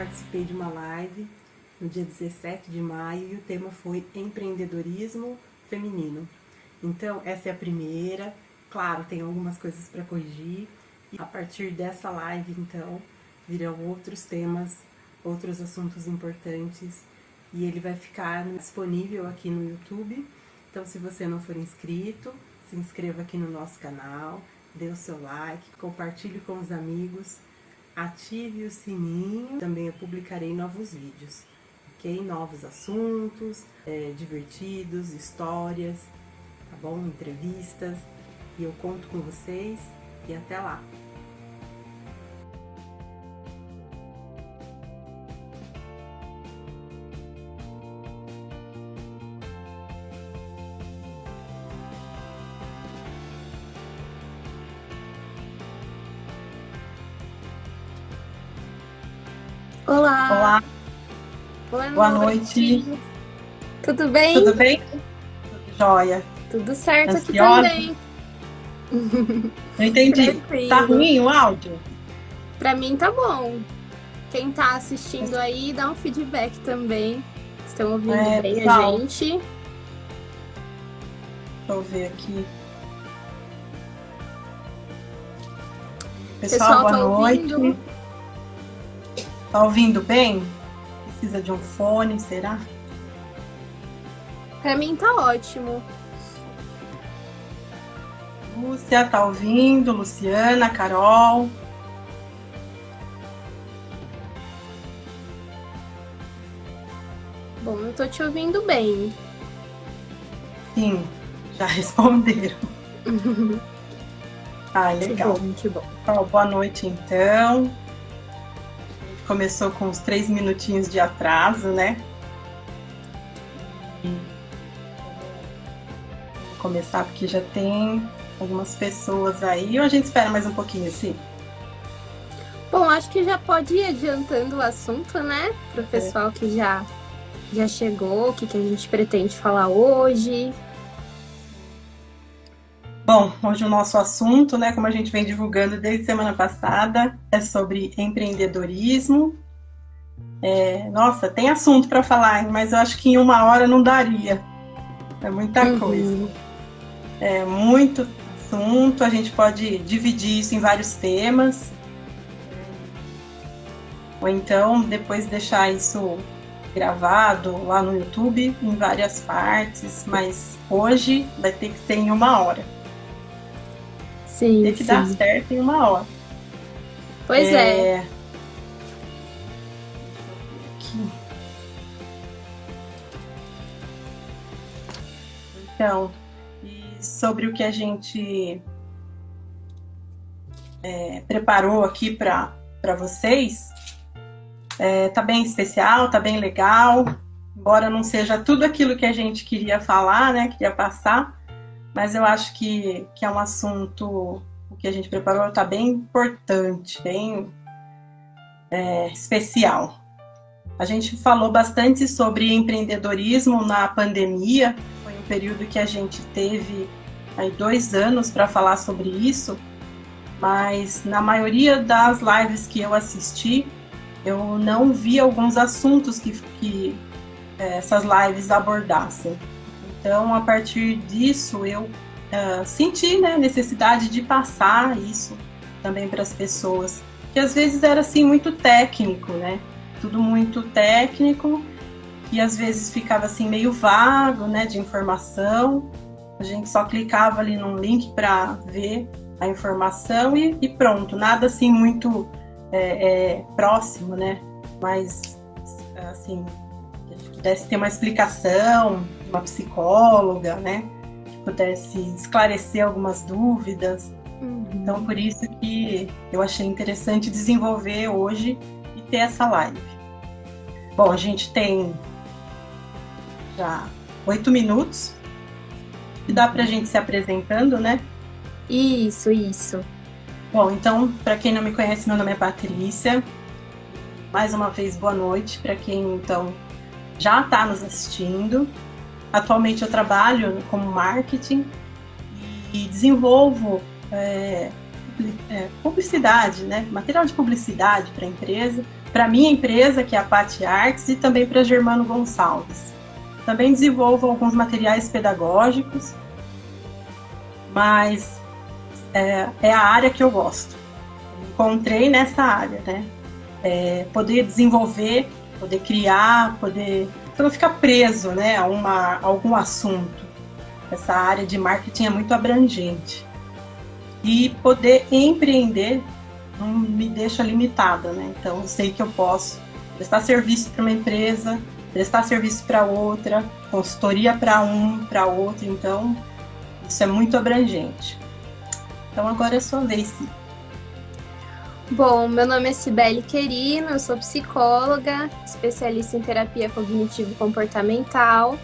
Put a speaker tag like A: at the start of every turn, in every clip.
A: participei de uma live no dia 17 de maio e o tema foi empreendedorismo feminino. Então, essa é a primeira. Claro, tem algumas coisas para corrigir. E a partir dessa live, então, virão outros temas, outros assuntos importantes. E ele vai ficar disponível aqui no YouTube. Então, se você não for inscrito, se inscreva aqui no nosso canal, dê o seu like, compartilhe com os amigos, ative o sininho. Também eu publicarei novos vídeos, ok? Novos assuntos, divertidos, histórias, tá bom? Entrevistas. E eu conto com vocês e até lá!
B: Olá!
C: Olá,
B: boa noite!
C: Tudo bem?
B: Tudo bem? Tudo jóia.
C: Tudo certo
B: Ansiosa?
C: aqui também.
B: Não entendi.
C: Tranquilo.
B: Tá ruim o áudio?
C: Pra mim tá bom. Quem tá assistindo aí, dá um feedback também. Estão ouvindo bem
B: pessoal,
C: a gente?
B: Deixa eu ver aqui. Pessoal, boa
C: tá
B: noite.
C: ouvindo?
B: Tá ouvindo bem? Precisa de um fone, será?
C: Pra mim tá ótimo.
B: Lúcia, tá ouvindo? Luciana, Carol.
C: Bom, eu tô te ouvindo bem.
B: Sim, já responderam. Ah, legal.
C: Que bom.
B: Ó, boa noite, então. A gente começou com uns 3 minutinhos de atraso, né? Vou começar porque já tem algumas pessoas aí. Ou a gente espera mais um pouquinho, assim?
C: Bom, acho que já pode ir adiantando o assunto, né? Pro pessoal que já chegou, o que a gente pretende falar hoje.
B: Bom, hoje o nosso assunto, né, como a gente vem divulgando desde semana passada, é sobre empreendedorismo. Nossa, tem assunto para falar, mas eu acho que em 1 hora não daria. É muita coisa. É muito assunto, a gente pode dividir isso em vários temas. Ou então, depois deixar isso gravado lá no YouTube em várias partes, mas hoje vai ter que ser em 1 hora.
C: Sim,
B: Tem que dar certo em 1 hora.
C: Pois é.
B: Aqui. Então, e sobre o que a gente preparou aqui para vocês, tá bem especial, tá bem legal, embora não seja tudo aquilo que a gente queria falar, né, queria passar, mas eu acho que é um assunto, o que a gente preparou tá bem importante, bem especial. A gente falou bastante sobre empreendedorismo na pandemia, foi um período que a gente teve aí 2 anos para falar sobre isso, mas na maioria das lives que eu assisti, eu não vi alguns assuntos que essas lives abordassem. Então, a partir disso, eu senti, né, necessidade de passar isso também para as pessoas, que às vezes era assim muito técnico, né? Tudo muito técnico, e às vezes ficava assim meio vago, né, de informação. A gente só clicava ali num link para ver a informação e pronto, nada assim muito próximo, né? Mas assim, que a gente pudesse ter uma explicação, uma psicóloga, né? Que pudesse esclarecer algumas dúvidas. Então, por isso que eu achei interessante desenvolver hoje e ter essa live. Bom, a gente tem já 8 minutos e dá pra gente se apresentando, né?
C: Isso.
B: Bom, então, para quem não me conhece, meu nome é Patrícia. Mais uma vez, boa noite para quem, então, já está nos assistindo. Atualmente eu trabalho como marketing e desenvolvo publicidade, né? Material de publicidade para a empresa, para minha empresa, que é a Pati Arts, e também para Germano Gonçalves. Também desenvolvo alguns materiais pedagógicos, mas é a área que eu gosto. Encontrei nessa área, né? Poder desenvolver, poder criar, poder não ficar preso, né, a algum assunto. Essa área de marketing é muito abrangente. E poder empreender não me deixa limitada, né? Então eu sei que eu posso prestar serviço para uma empresa, prestar serviço para outra, consultoria para para outro, então isso é muito abrangente. Então agora é a sua vez, Sim.
C: Bom, meu nome é Cibele Querino, eu sou psicóloga, especialista em terapia cognitivo-comportamental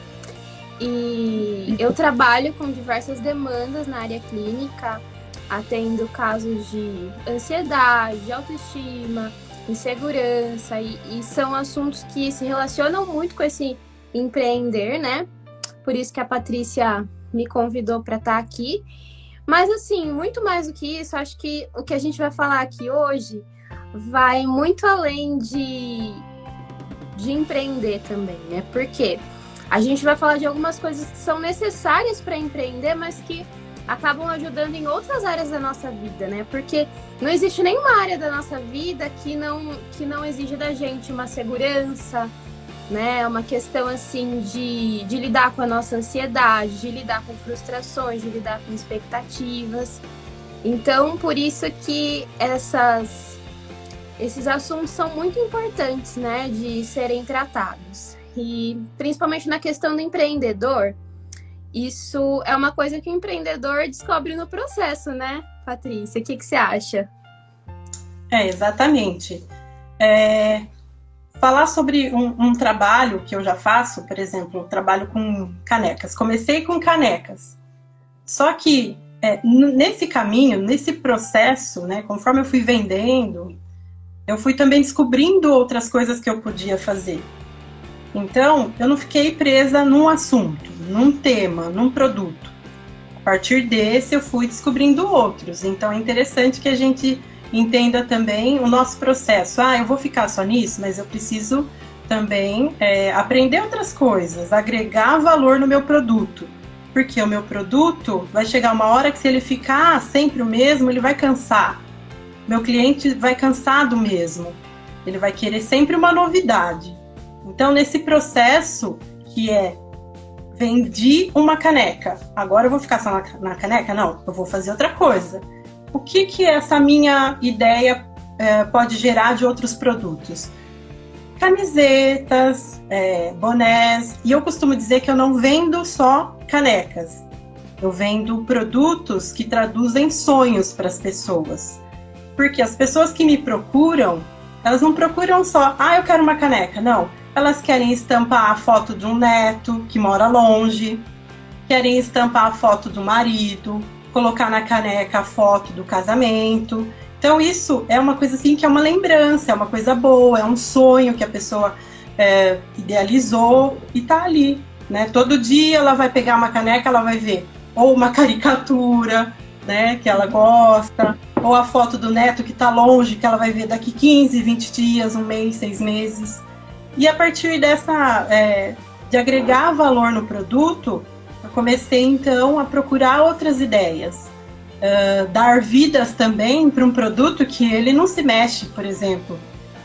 C: e eu trabalho com diversas demandas na área clínica, atendo casos de ansiedade, autoestima, insegurança e são assuntos que se relacionam muito com esse empreender, né? Por isso que a Patrícia me convidou para estar aqui. Mas assim, muito mais do que isso, acho que o que a gente vai falar aqui hoje vai muito além de empreender também, né? Porque a gente vai falar de algumas coisas que são necessárias para empreender, mas que acabam ajudando em outras áreas da nossa vida, né? Porque não existe nenhuma área da nossa vida que não exige da gente uma segurança, né? Uma questão assim de lidar com a nossa ansiedade, de lidar com frustrações, de lidar com expectativas. Então, por isso que esses assuntos são muito importantes, né? De serem tratados. E principalmente na questão do empreendedor, isso é uma coisa que o empreendedor descobre no processo, né, Patrícia? O que você acha?
B: Exatamente. Falar sobre um trabalho que eu já faço, por exemplo, eu trabalho com canecas. Comecei com canecas. Só que nesse caminho, nesse processo, né, conforme eu fui vendendo, eu fui também descobrindo outras coisas que eu podia fazer. Então, eu não fiquei presa num assunto, num tema, num produto. A partir desse, eu fui descobrindo outros. Então, é interessante que a gente entenda também o nosso processo. Eu vou ficar só nisso, mas eu preciso também aprender outras coisas, agregar valor no meu produto. Porque o meu produto vai chegar uma hora que se ele ficar sempre o mesmo, ele vai cansar. Meu cliente vai cansar do mesmo. Ele vai querer sempre uma novidade. Então, nesse processo que vendi uma caneca, agora eu vou ficar só na caneca? Não, eu vou fazer outra coisa. O que essa minha ideia pode gerar de outros produtos? Camisetas, bonés, e eu costumo dizer que eu não vendo só canecas. Eu vendo produtos que traduzem sonhos para as pessoas. Porque as pessoas que me procuram, elas não procuram só, eu quero uma caneca, não. Elas querem estampar a foto de um neto que mora longe, querem estampar a foto do marido, colocar na caneca a foto do casamento. Então isso é uma coisa assim que é uma lembrança, é uma coisa boa, é um sonho que a pessoa idealizou e tá ali, né? Todo dia ela vai pegar uma caneca, ela vai ver ou uma caricatura, né, que ela gosta, ou a foto do neto que tá longe, que ela vai ver daqui 15, 20 dias, um mês, 6 meses. E a partir de agregar valor no produto, eu comecei então a procurar outras ideias. Dar vidas também para um produto que ele não se mexe, por exemplo.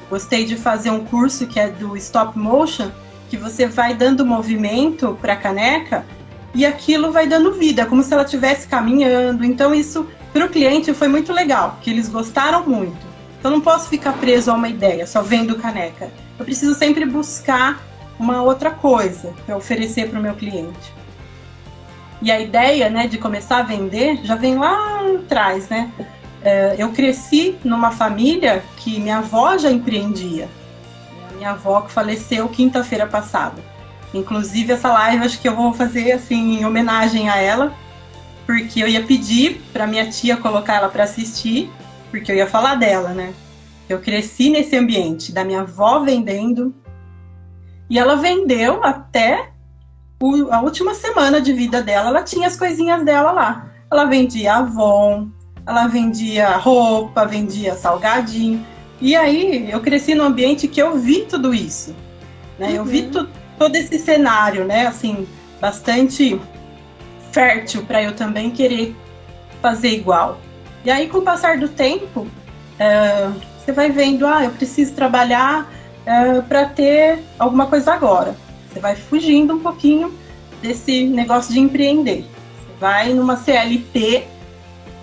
B: Gostei de fazer um curso que é do stop motion, que você vai dando movimento para a caneca e aquilo vai dando vida, como se ela estivesse caminhando. Então isso para o cliente foi muito legal, que eles gostaram muito. Então não posso ficar preso a uma ideia, só vendo caneca. Eu preciso sempre buscar uma outra coisa para oferecer para o meu cliente. E a ideia, né, de começar a vender já vem lá atrás, né? Eu cresci numa família que minha avó já empreendia. Minha avó que faleceu quinta-feira passada. Inclusive essa live acho que eu vou fazer assim em homenagem a ela, porque eu ia pedir para minha tia colocar ela para assistir, porque eu ia falar dela, né? Eu cresci nesse ambiente da minha avó vendendo e ela vendeu até a última semana de vida dela, ela tinha as coisinhas dela lá. Ela vendia Avon, ela vendia roupa, vendia salgadinho. E aí eu cresci num ambiente que eu vi tudo isso, né? Eu vi todo esse cenário, né? Assim, bastante fértil para eu também querer fazer igual. E aí, com o passar do tempo, você vai vendo, eu preciso trabalhar para ter alguma coisa agora. Você vai fugindo um pouquinho desse negócio de empreender. Você vai numa CLT,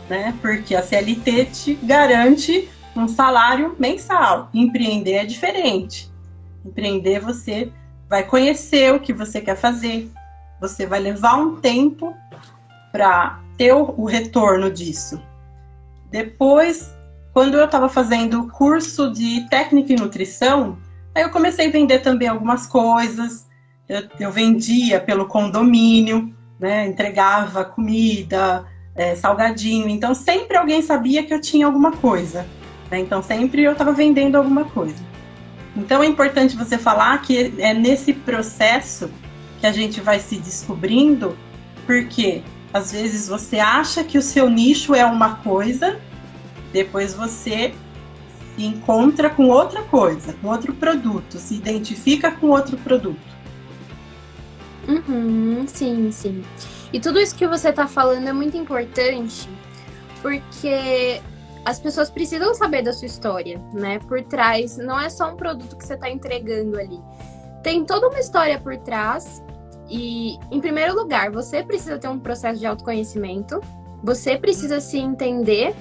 B: né? Porque a CLT te garante um salário mensal. Empreender é diferente. Empreender, você vai conhecer o que você quer fazer. Você vai levar um tempo para ter o retorno disso. Depois, quando eu estava fazendo o curso de técnica em nutrição, aí eu comecei a vender também algumas coisas. Eu vendia pelo condomínio, né? Entregava comida, salgadinho. Então, sempre alguém sabia que eu tinha alguma coisa, né? Então, sempre eu estava vendendo alguma coisa. Então, é importante você falar que é nesse processo que a gente vai se descobrindo, porque às vezes você acha que o seu nicho é uma coisa, depois você se encontra com outra coisa, com outro produto, se identifica com outro produto.
C: Sim, sim. E tudo isso que você está falando é muito importante, porque as pessoas precisam saber da sua história, né? Por trás, não é só um produto que você está entregando ali. Tem toda uma história por trás. E, em primeiro lugar, você precisa ter um processo de autoconhecimento, você precisa se entender,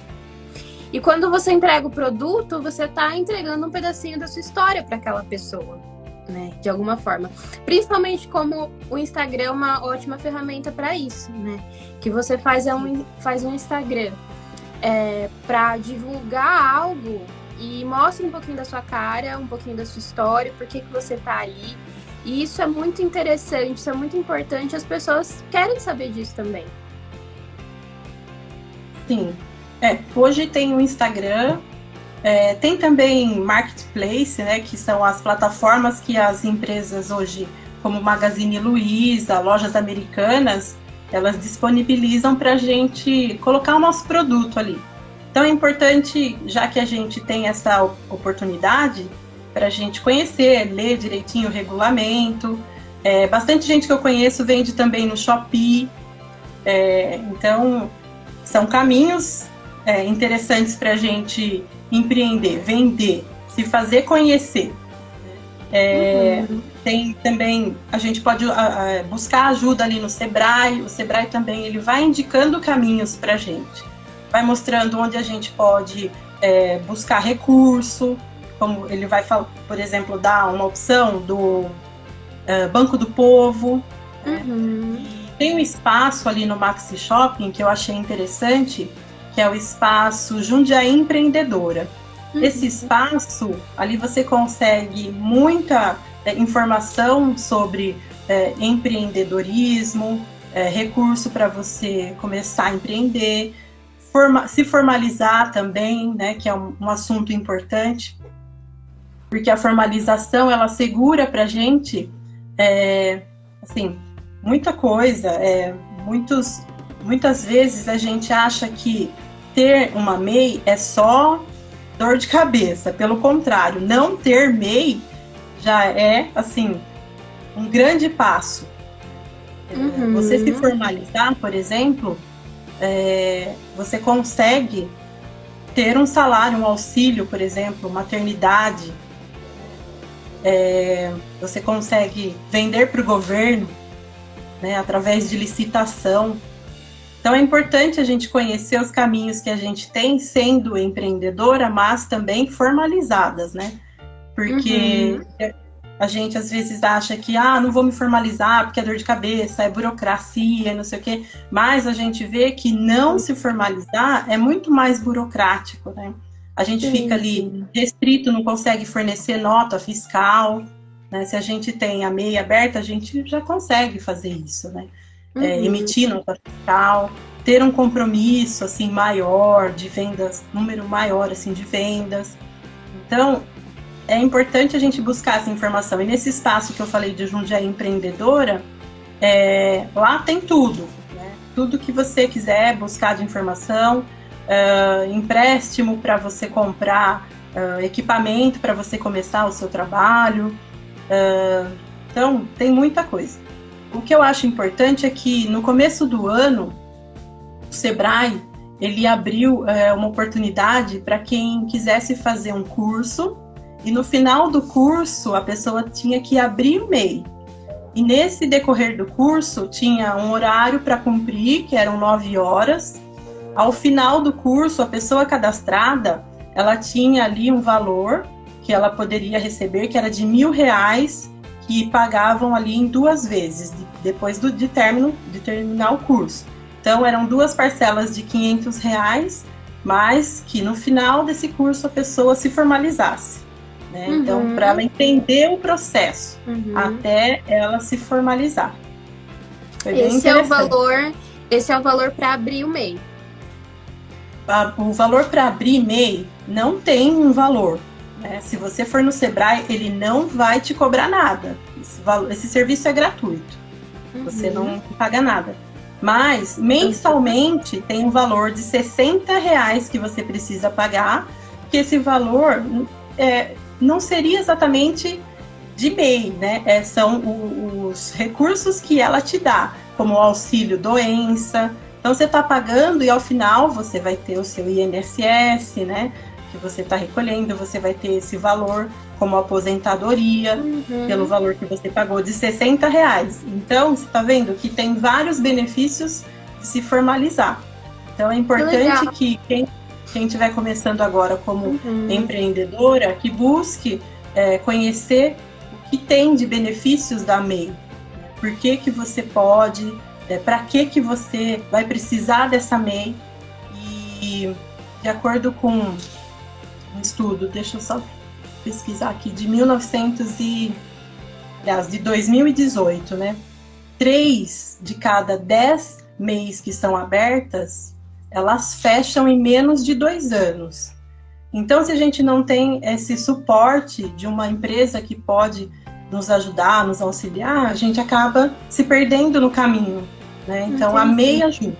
C: e quando você entrega o produto, você está entregando um pedacinho da sua história para aquela pessoa, né? De alguma forma. Principalmente como o Instagram é uma ótima ferramenta para isso, né? Que você faz um Instagram para divulgar algo e mostra um pouquinho da sua cara, um pouquinho da sua história, por que você está ali. E isso é muito interessante, isso é muito importante, as pessoas querem saber disso também.
B: Sim. Hoje tem o Instagram, tem também Marketplace, né, que são as plataformas que as empresas hoje, como Magazine Luiza, lojas americanas, elas disponibilizam para a gente colocar o nosso produto ali. Então é importante, já que a gente tem essa oportunidade, para a gente conhecer, ler direitinho o regulamento. Bastante gente que eu conheço vende também no Shopee. Então, são caminhos interessantes para a gente empreender, vender, se fazer conhecer. Tem também, a gente pode buscar ajuda ali no Sebrae. O Sebrae também ele vai indicando caminhos para a gente. Vai mostrando onde a gente pode buscar recurso, como ele vai, por exemplo, dar uma opção do Banco do Povo. Tem um espaço ali no Maxi Shopping que eu achei interessante, que é o espaço Jundiaí Empreendedora. Esse espaço, ali você consegue muita informação sobre empreendedorismo, recurso para você começar a empreender, se formalizar também, né, que é um assunto importante, porque a formalização, ela segura para a gente, assim, muita coisa. Muitas vezes a gente acha que ter uma MEI é só dor de cabeça. Pelo contrário, não ter MEI já é, assim, um grande passo. Você se formalizar, por exemplo, você consegue ter um salário, um auxílio, por exemplo, maternidade. Você consegue vender para o governo, né, através de licitação. Então é importante a gente conhecer os caminhos que a gente tem sendo empreendedora, mas também formalizadas, né? Porque a gente às vezes acha que não vou me formalizar porque é dor de cabeça, é burocracia, não sei o quê. Mas a gente vê que não se formalizar é muito mais burocrático, né? A gente fica ali restrito, não consegue fornecer nota fiscal, né? Se a gente tem a MEI aberta, a gente já consegue fazer isso, né? Emitir nota fiscal, ter um compromisso assim maior de vendas, número maior assim de vendas. Então é importante a gente buscar essa informação. E nesse espaço que eu falei de Jundiaí Empreendedora, lá tem tudo, né? Tudo que você quiser buscar de informação, empréstimo para você comprar equipamento para você começar o seu trabalho. Então, tem muita coisa. O que eu acho importante é que no começo do ano, o Sebrae, ele abriu uma oportunidade para quem quisesse fazer um curso, e no final do curso a pessoa tinha que abrir o MEI. E nesse decorrer do curso tinha um horário para cumprir, que eram 9 horas. Ao final do curso, a pessoa cadastrada, ela tinha ali um valor que ela poderia receber, que era de R$1.000, que pagavam ali em 2 vezes, depois de terminar o curso. Então, eram 2 parcelas de R$500, mas que no final desse curso a pessoa se formalizasse. Né? Uhum. Então, para ela entender o processo, até ela se formalizar.
C: Esse é o valor para abrir o MEI.
B: O valor para abrir MEI não tem um valor. Né? Se você for no Sebrae, ele não vai te cobrar nada. Esse serviço é gratuito. Você não paga nada. Mas, mensalmente, tem um valor de R$60 que você precisa pagar, que esse valor não seria exatamente de MEI, né? São os recursos que ela te dá, como o auxílio doença. Então, você está pagando e, ao final, você vai ter o seu INSS, né? Que você está recolhendo, você vai ter esse valor como aposentadoria, pelo valor que você pagou de R$60. Então, você está vendo que tem vários benefícios de se formalizar. Então, é importante que quem estiver começando agora como empreendedora, que busque conhecer o que tem de benefícios da MEI. Por que você pode, para que você vai precisar dessa MEI. E, de acordo com um estudo, deixa eu só pesquisar aqui, de 2018, né? 3 de cada 10 MEIs que estão abertas, elas fecham em menos de 2 anos. Então, se a gente não tem esse suporte de uma empresa que pode nos ajudar, nos auxiliar, a gente acaba se perdendo no caminho, né? Então, a MEI ajuda.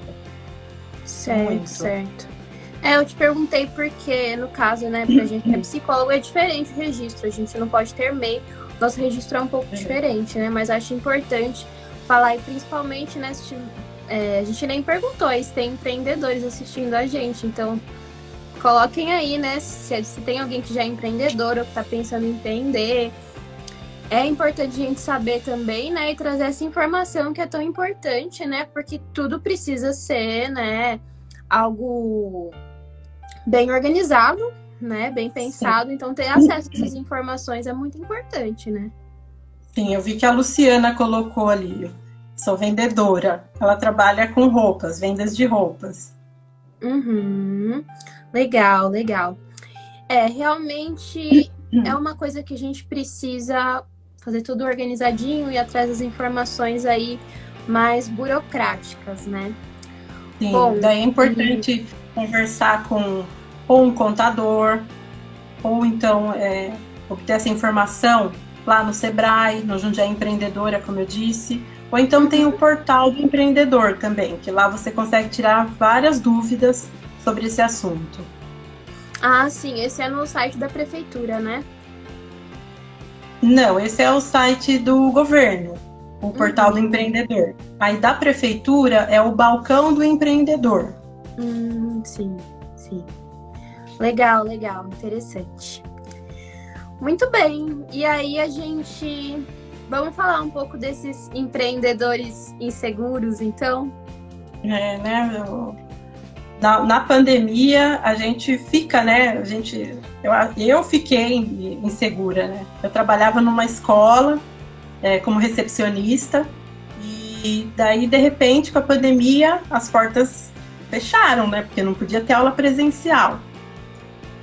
C: Certo. Eu te perguntei porque, no caso, né, pra gente que é psicólogo, é diferente o registro. A gente não pode ter MEI. Nosso registro é um pouco diferente, né? Mas acho importante falar, e principalmente, né, a gente nem perguntou se tem empreendedores assistindo a gente. Então, coloquem aí, né, se tem alguém que já é empreendedor ou que tá pensando em empreender. É importante a gente saber também, né, e trazer essa informação que é tão importante, né? Porque tudo precisa ser, né, algo bem organizado, né, bem pensado. Então, ter acesso a essas informações é muito importante, né?
B: Sim, eu vi que a Luciana colocou ali. Sou vendedora. Ela trabalha com roupas, vendas de roupas.
C: Legal. Realmente é uma coisa que a gente precisa fazer tudo organizadinho e atrás das informações aí mais burocráticas, né?
B: Sim, daí é importante conversar com um contador, ou então obter essa informação lá no Sebrae, no Jundiaí Empreendedora, como eu disse. Ou então tem o portal do empreendedor também, que lá você consegue tirar várias dúvidas sobre esse assunto.
C: Ah, sim, esse é no site da prefeitura, né?
B: Não, esse é o site do governo, o portal do empreendedor. Aí da prefeitura é o balcão do empreendedor.
C: Sim. Legal, interessante. Muito bem, e aí vamos falar um pouco desses empreendedores inseguros, então?
B: Na pandemia, a gente fica, né? Eu fiquei insegura, né? Eu trabalhava numa escola como recepcionista e daí, de repente, com a pandemia, as portas fecharam, né? Porque não podia ter aula presencial.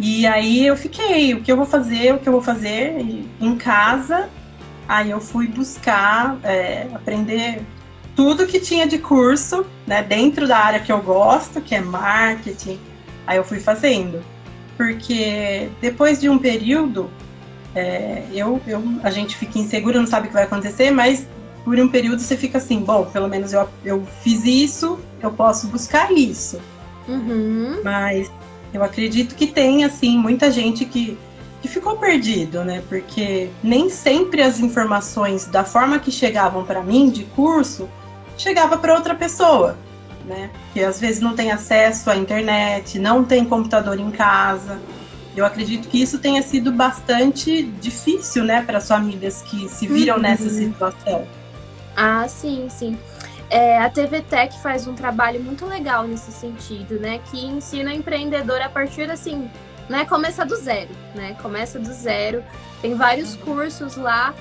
B: E aí eu fiquei, o que eu vou fazer em casa. Aí eu fui buscar aprender tudo que tinha de curso, né, dentro da área que eu gosto, que é marketing. Aí eu fui fazendo, porque depois de um período, a gente fica insegura, não sabe o que vai acontecer, mas por um período você fica assim, bom, pelo menos eu fiz isso, eu posso buscar isso. Mas Eu acredito que tem, assim, muita gente que ficou perdido, né? Porque nem sempre as informações da forma que chegavam para mim de curso chegava para outra pessoa, né? Que às vezes não tem acesso à internet, não tem computador em casa. Eu acredito que isso tenha sido bastante difícil, né, para as famílias que se viram nessa situação.
C: Ah, sim, sim. A TV Tech faz um trabalho muito legal nesse sentido, né? Que ensina o empreendedor a partir, assim, né? Começa do zero, né? Começa do zero. Tem vários cursos lá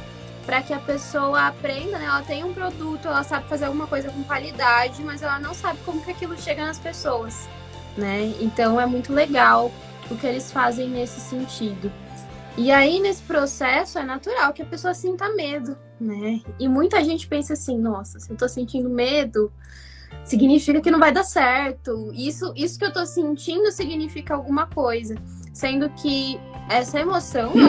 C: para que a pessoa aprenda, né? Ela tem um produto, ela sabe fazer alguma coisa com qualidade, mas ela não sabe como que aquilo chega nas pessoas, né? Então é muito legal o que eles fazem nesse sentido. E aí, nesse processo, é natural que a pessoa sinta medo, né? E muita gente pensa assim, nossa, se eu tô sentindo medo, significa que não vai dar certo. Isso que eu tô sentindo significa alguma coisa. Sendo que essa emoção é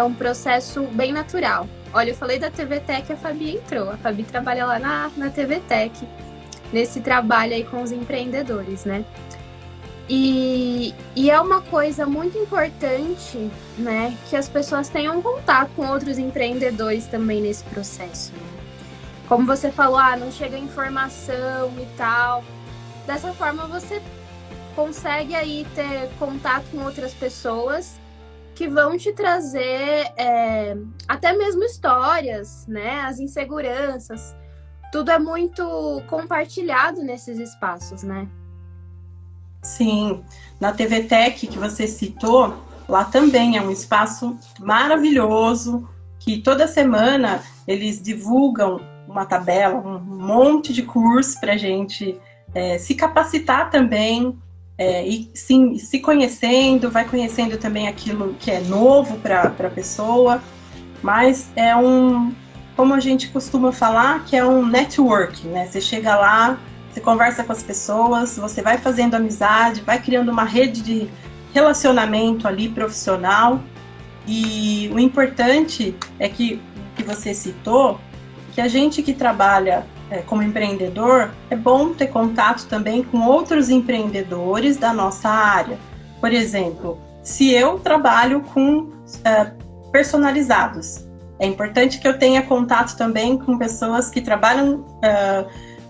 C: um processo bem natural. Olha, eu falei da TV Tech, a Fabi entrou. A Fabi trabalha lá na TV Tech, nesse trabalho aí com os empreendedores, né? E é uma coisa muito importante, né, que as pessoas tenham contato com outros empreendedores também nesse processo. Né? Como você falou, não chega informação e tal. Dessa forma, você consegue aí ter contato com outras pessoas que vão te trazer até mesmo histórias, né, as inseguranças. Tudo é muito compartilhado nesses espaços, né?
B: Sim, na TV Tech que você citou, lá também é um espaço maravilhoso, que toda semana eles divulgam uma tabela, um monte de curso para a gente se capacitar também, e sim, se conhecendo, vai conhecendo também aquilo que é novo para a pessoa, mas como a gente costuma falar, que é um network, né? Você chega lá, você conversa com as pessoas, você vai fazendo amizade, vai criando uma rede de relacionamento ali profissional. E o importante é que você citou, que a gente que trabalha como empreendedor, é bom ter contato também com outros empreendedores da nossa área. Por exemplo, se eu trabalho com personalizados, é importante que eu tenha contato também com pessoas que trabalham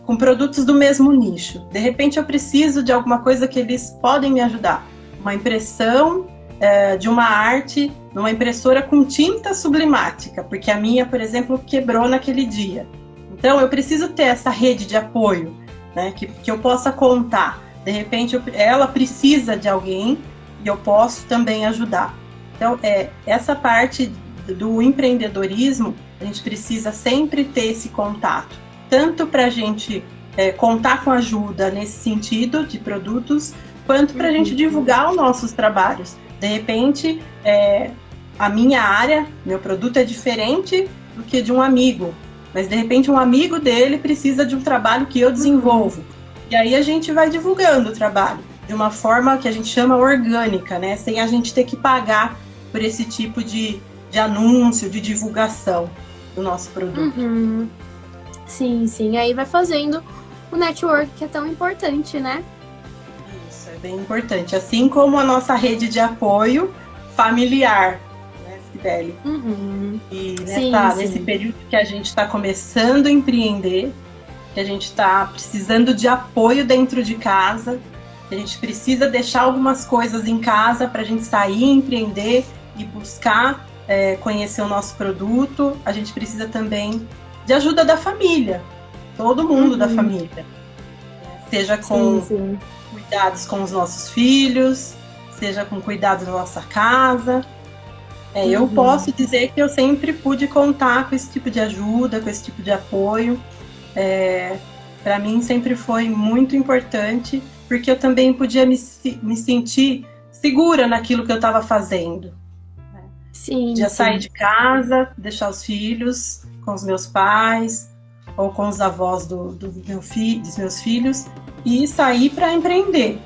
B: com produtos do mesmo nicho. De repente eu preciso de alguma coisa que eles podem me ajudar. Uma impressão de uma arte numa impressora com tinta sublimática, porque a minha, por exemplo, quebrou naquele dia. Então eu preciso ter essa rede de apoio, né, que eu possa contar. De repente ela precisa de alguém e eu posso também ajudar. Então essa parte do empreendedorismo, a gente precisa sempre ter esse contato. Tanto para a gente contar com ajuda nesse sentido de produtos, quanto para a gente divulgar os nossos trabalhos. De repente, a minha área, meu produto é diferente do que de um amigo, mas de repente um amigo dele precisa de um trabalho que eu desenvolvo. E aí a gente vai divulgando o trabalho de uma forma que a gente chama orgânica, né? Sem a gente ter que pagar por esse tipo de anúncio, de divulgação do nosso produto.
C: Uhum. Sim, sim. Aí vai fazendo o network que é tão importante, né?
B: Isso, é bem importante. Assim como a nossa rede de apoio familiar, né, Cibele?
C: Uhum.
B: E
C: sim.
B: nesse período que a gente está começando a empreender, que a gente está precisando de apoio dentro de casa, que a gente precisa deixar algumas coisas em casa para a gente sair, empreender e buscar conhecer o nosso produto, a gente precisa também de ajuda da família, todo mundo da família, seja com cuidados com os nossos filhos, seja com cuidados da nossa casa. Eu posso dizer que eu sempre pude contar com esse tipo de ajuda, com esse tipo de apoio. Para mim sempre foi muito importante, porque eu também podia me sentir segura naquilo que eu estava fazendo.
C: Sim,
B: Podia sair de casa, deixar os filhos com os meus pais ou com os avós dos meus filhos e sair para empreender.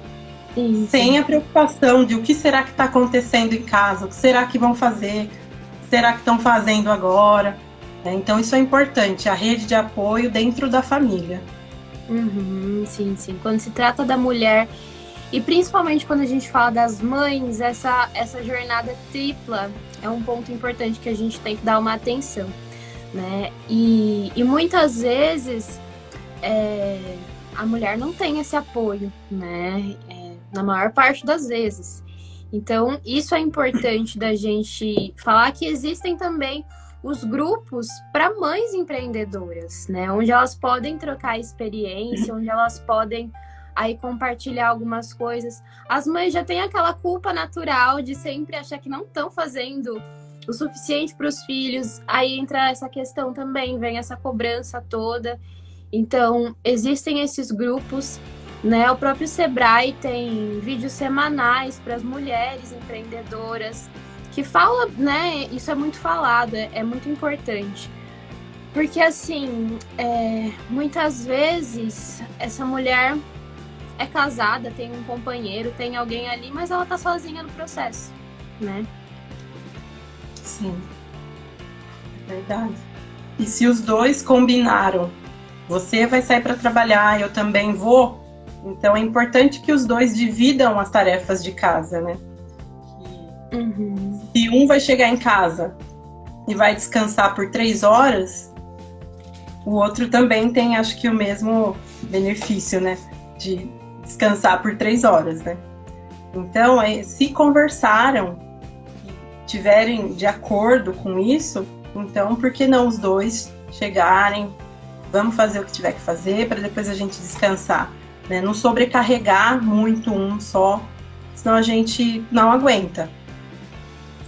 C: Sim,
B: sem a preocupação de o que será que está acontecendo em casa, o que será que vão fazer, o que será que estão fazendo agora. Então isso é importante, a rede de apoio dentro da família.
C: Sim, sim. Quando se trata da mulher E principalmente quando a gente fala das mães, essa jornada tripla é um ponto importante que a gente tem que dar uma atenção, né? E muitas vezes a mulher não tem esse apoio, né? Na maior parte das vezes. Então, isso é importante da gente falar, que existem também os grupos para mães empreendedoras, né? Onde elas podem trocar experiência, onde elas podem aí compartilhar algumas coisas. As mães já têm aquela culpa natural de sempre achar que não estão fazendo o suficiente para os filhos. Aí entra essa questão também, vem essa cobrança toda. Então, existem esses grupos, né? O próprio Sebrae tem vídeos semanais para as mulheres empreendedoras, que fala, né? Isso é muito falado, é muito importante. Porque, assim, muitas vezes essa mulher é casada, tem um companheiro, tem alguém ali, mas ela tá sozinha no processo, né?
B: Sim, verdade. E se os dois combinaram, você vai sair para trabalhar, eu também vou, então é importante que os dois dividam as tarefas de casa, né? Se um vai chegar em casa e vai descansar por 3 horas, o outro também tem, acho que, o mesmo benefício, né? De descansar por 3 horas, né? Então, se conversaram, tiverem de acordo com isso, então, por que não os dois chegarem, vamos fazer o que tiver que fazer para depois a gente descansar, né? Não sobrecarregar muito um só, senão a gente não aguenta.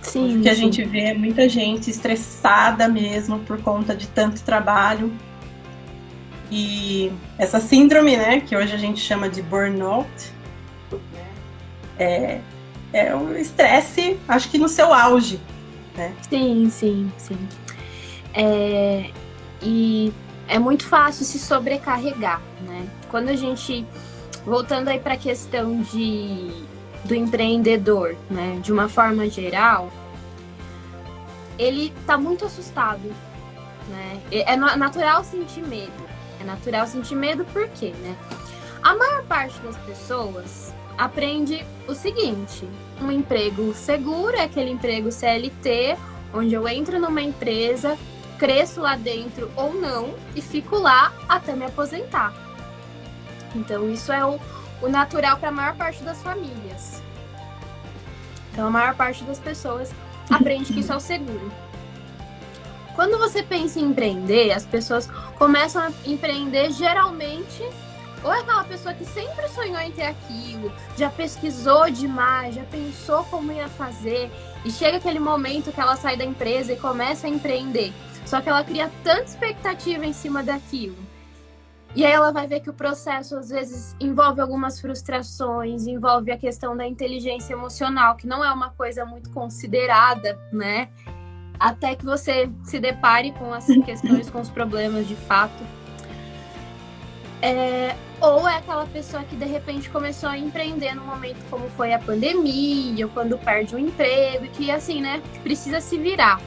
C: Sim,
B: o que a gente vê é muita gente estressada mesmo por conta de tanto trabalho. E essa síndrome, né, que hoje a gente chama de burnout, é o estresse, acho que no seu auge, né?
C: Sim. E é muito fácil se sobrecarregar, né? Quando a gente, voltando aí para a questão do empreendedor, né, de uma forma geral, ele tá muito assustado, né? É natural sentir medo. É natural sentir medo por quê, né? A maior parte das pessoas aprende o seguinte: um emprego seguro é aquele emprego CLT, onde eu entro numa empresa, cresço lá dentro ou não e fico lá até me aposentar. Então isso é o natural para a maior parte das famílias. Então a maior parte das pessoas aprende que isso é o seguro. Quando você pensa em empreender, as pessoas começam a empreender geralmente, ou é aquela pessoa que sempre sonhou em ter aquilo, já pesquisou demais, já pensou como ia fazer, e chega aquele momento que ela sai da empresa e começa a empreender. Só que ela cria tanta expectativa em cima daquilo. E aí ela vai ver que o processo, às vezes, envolve algumas frustrações, envolve a questão da inteligência emocional, que não é uma coisa muito considerada, né? Até que você se depare com as questões, com os problemas de fato. Ou é aquela pessoa que, de repente, começou a empreender num momento como foi a pandemia, ou quando perde um emprego, e que, assim, né, precisa se virar.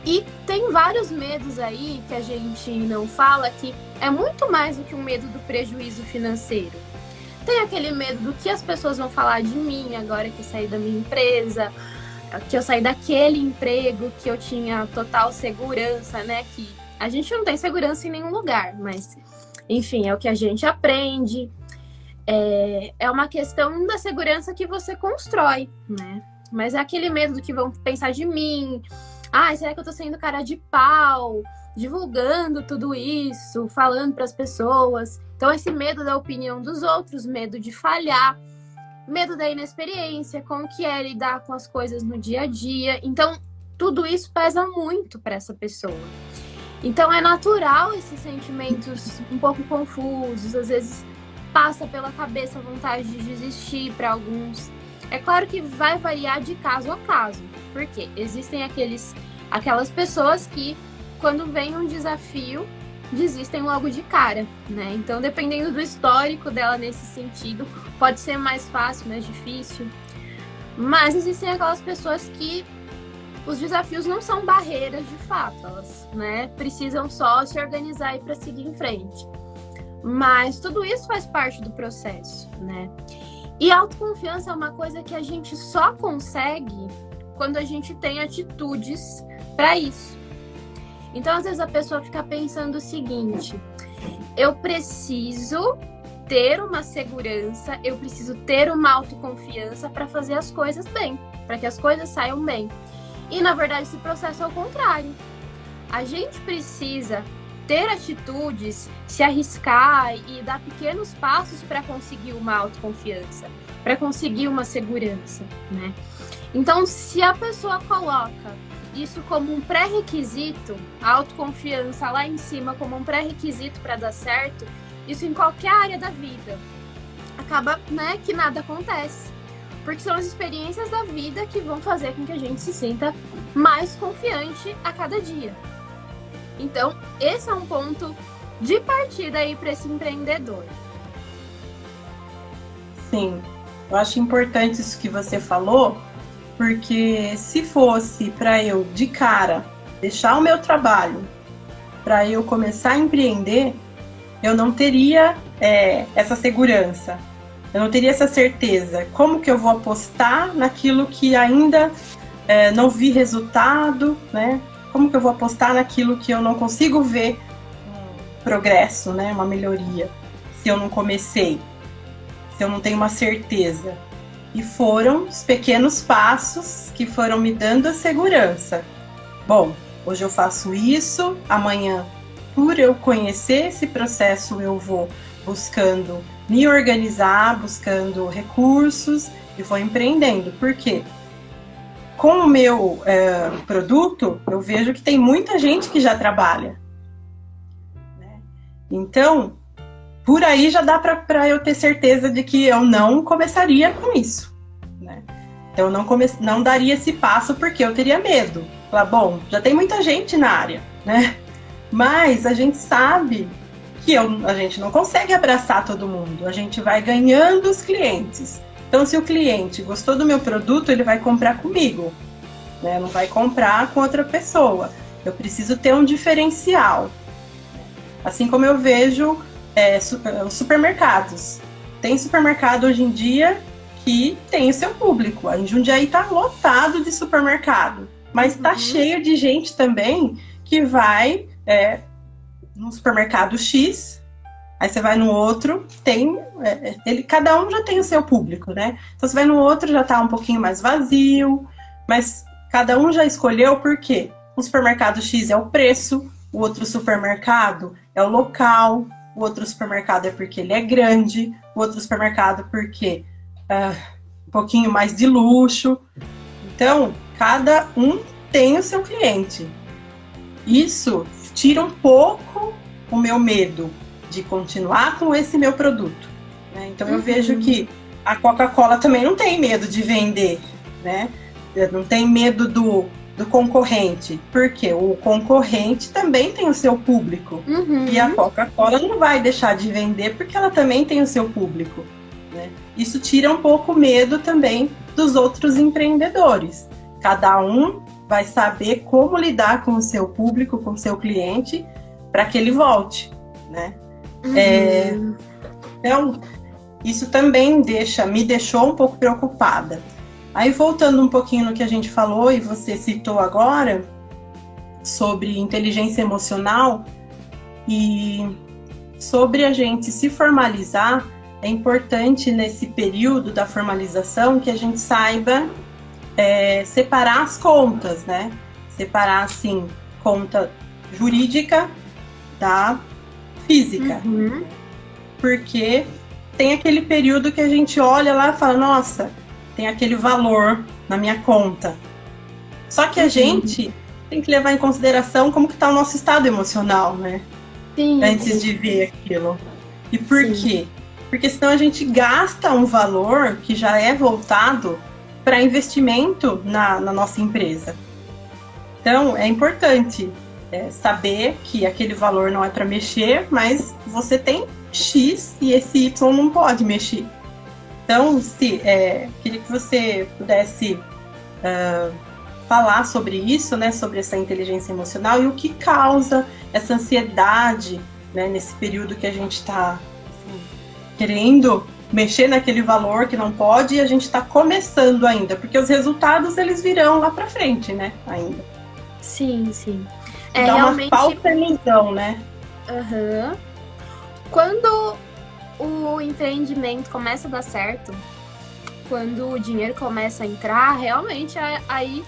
C: E tem vários medos aí que a gente não fala, que é muito mais do que um medo do prejuízo financeiro. Tem aquele medo do que as pessoas vão falar de mim agora que eu saí da minha empresa, que eu saí daquele emprego que eu tinha total segurança, né? Que a gente não tem segurança em nenhum lugar, mas, enfim, é o que a gente aprende. É uma questão da segurança que você constrói, né? Mas é aquele medo do que vão pensar de mim. Será que eu tô sendo cara de pau, divulgando tudo isso, falando para as pessoas? Então, esse medo da opinião dos outros, medo de falhar, medo da inexperiência, como que é lidar com as coisas no dia a dia. Então, tudo isso pesa muito para essa pessoa. Então, é natural esses sentimentos um pouco confusos, às vezes passa pela cabeça a vontade de desistir para alguns. É claro que vai variar de caso a caso, porque existem aquelas pessoas que, quando vem um desafio, desistem logo de cara, né? Então, dependendo do histórico dela nesse sentido, pode ser mais fácil, mais difícil. Mas existem aquelas pessoas que os desafios não são barreiras de fato, elas, né, precisam só se organizar para seguir em frente. Mas tudo isso faz parte do processo, né? E autoconfiança é uma coisa que a gente só consegue quando a gente tem atitudes para isso. Então, às vezes a pessoa fica pensando o seguinte: eu preciso ter uma segurança, eu preciso ter uma autoconfiança para fazer as coisas bem, para que as coisas saiam bem. E, na verdade, esse processo é o contrário. A gente precisa ter atitudes, se arriscar e dar pequenos passos para conseguir uma autoconfiança, para conseguir uma segurança, né? Então, se a pessoa coloca isso como um pré-requisito, a autoconfiança lá em cima como um pré-requisito para dar certo, isso em qualquer área da vida, acaba, né, que nada acontece. Porque são as experiências da vida que vão fazer com que a gente se sinta mais confiante a cada dia. Então, esse é um ponto de partida aí para esse empreendedor.
B: Sim, eu acho importante isso que você falou, porque se fosse para eu, de cara, deixar o meu trabalho, para eu começar a empreender, eu não teria essa segurança, eu não teria essa certeza. Como que eu vou apostar naquilo que ainda não vi resultado, né? Como que eu vou apostar naquilo que eu não consigo ver um progresso, né? Uma melhoria, se eu não comecei, se eu não tenho uma certeza. E foram os pequenos passos que foram me dando a segurança. Bom, hoje eu faço isso, amanhã, por eu conhecer esse processo, eu vou buscando me organizar, buscando recursos e vou empreendendo. Por quê? Com o meu produto, eu vejo que tem muita gente que já trabalha, né? Então, por aí já dá para eu ter certeza de que eu não começaria com isso, né? Então, eu não daria esse passo porque eu teria medo. Falar, bom, já tem muita gente na área, né? Mas a gente sabe que a gente não consegue abraçar todo mundo. A gente vai ganhando os clientes. Então, se o cliente gostou do meu produto, ele vai comprar comigo, né? Não vai comprar com outra pessoa. Eu preciso ter um diferencial. Assim como eu vejo os supermercados. Tem supermercado hoje em dia que tem o seu público. A Jundiaí está lotado de supermercado, mas está cheio de gente também que vai no supermercado X, aí você vai no outro, cada um já tem o seu público, né? Então você vai no outro, já está um pouquinho mais vazio, mas cada um já escolheu por quê? O supermercado X é o preço, o outro supermercado é o local, o outro supermercado é porque ele é grande, o outro supermercado porque um pouquinho mais de luxo. Então, cada um tem o seu cliente. Isso tira um pouco o meu medo de continuar com esse meu produto, né? Então eu vejo que a Coca-Cola também não tem medo de vender, né? Não tem medo do concorrente, porque o concorrente também tem o seu público. E a Coca-Cola não vai deixar de vender porque ela também tem o seu público, né? Isso tira um pouco o medo também dos outros empreendedores. Cada um vai saber como lidar com o seu público, com o seu cliente, para que ele volte, né? Então, isso também me deixou um pouco preocupada. Aí, voltando um pouquinho no que a gente falou, e você citou agora, sobre inteligência emocional, e sobre a gente se formalizar, é importante nesse período da formalização que a gente saiba separar as contas, né? Separar, assim, conta jurídica da física. Porque tem aquele período que a gente olha lá e fala, nossa, tem aquele valor na minha conta. Só que a gente tem que levar em consideração como que está o nosso estado emocional, né? Antes de ver aquilo. E por quê? Porque senão a gente gasta um valor que já é voltado para investimento na nossa empresa. Então, é importante saber que aquele valor não é para mexer, mas você tem X e esse Y não pode mexer. Então, queria que você pudesse falar sobre isso, né, sobre essa inteligência emocional e o que causa essa ansiedade né, nesse período que a gente está assim, querendo mexer naquele valor que não pode, e a gente está começando ainda, porque os resultados eles virão lá para frente, né, ainda.
C: Sim, sim.
B: Dá realmente uma falsa ilusão, né?
C: Uhum. Quando o empreendimento começa a dar certo, quando o dinheiro começa a entrar, realmente aí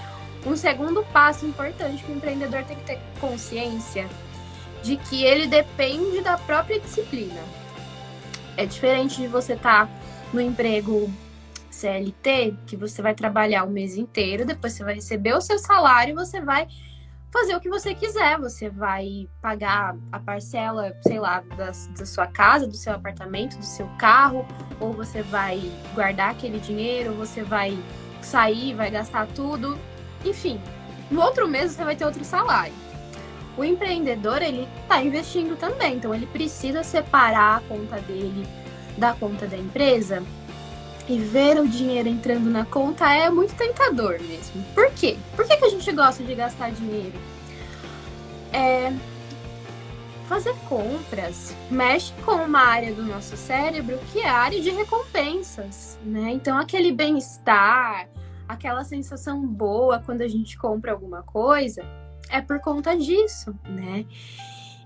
C: um segundo passo importante que o empreendedor tem que ter consciência de que ele depende da própria disciplina. É diferente de você estar no emprego CLT, que você vai trabalhar o mês inteiro, depois você vai receber o seu salário e você vai fazer o que você quiser. Você vai pagar a parcela, sei lá, da sua casa, do seu apartamento, do seu carro, ou você vai guardar aquele dinheiro, ou você vai sair, vai gastar tudo. Enfim, no outro mês você vai ter outro salário. O empreendedor, ele está investindo também, então ele precisa separar a conta dele da conta da empresa, e ver o dinheiro entrando na conta é muito tentador mesmo. Por quê? Por que a gente gosta de gastar dinheiro? Fazer compras mexe com uma área do nosso cérebro que é a área de recompensas, né? Então, aquele bem-estar, aquela sensação boa quando a gente compra alguma coisa, é por conta disso, né?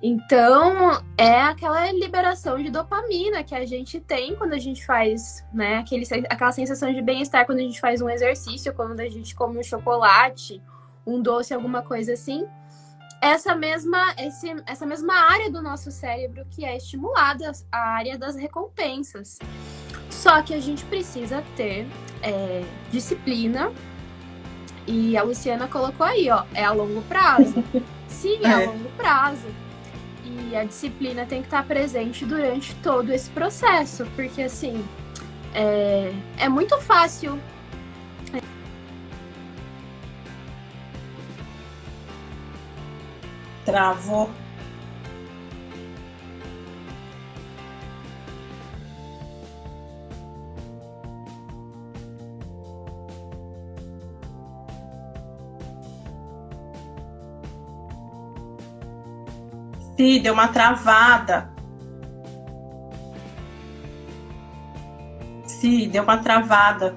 C: Então, é aquela liberação de dopamina que a gente tem quando a gente faz, né? Aquela sensação de bem-estar quando a gente faz um exercício, quando a gente come um chocolate, um doce, alguma coisa assim. Essa mesma área do nosso cérebro que é estimulada, a área das recompensas. Só que a gente precisa ter disciplina. E a Luciana colocou aí, ó, é a longo prazo. Sim, é a longo prazo. E a disciplina tem que estar presente durante todo esse processo, porque assim, é muito fácil.
B: Travou. Sim, deu uma travada. Sim, deu uma travada.